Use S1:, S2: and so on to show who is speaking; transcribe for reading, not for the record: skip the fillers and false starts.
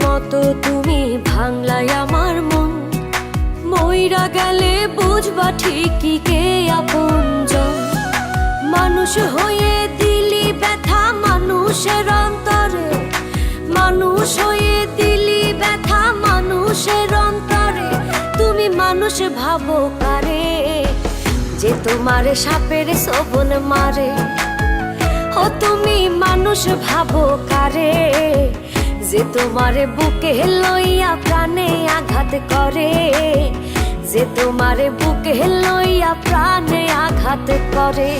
S1: মতো তুমি ভাঙলাই আমার মন, মইরা গেলে বুঝবা ঠিকই কে আপনজন। মানুষ হয়ে দিলি ব্যথা মানুষের অন্তরে, মানুষ হয়ে দিলি ব্যথা মানুষের অন্তরে। তুমি মানুষ ভাবো কারে, যে তোমারে সাপের ছোবল মারে। ও তুমি মানুষ ভাবো কারে, যে তোমারে বুকে লইয়া প্রাণে আঘাত করে, যে তোমারে বুকে লইয়া প্রাণে আঘাত করে।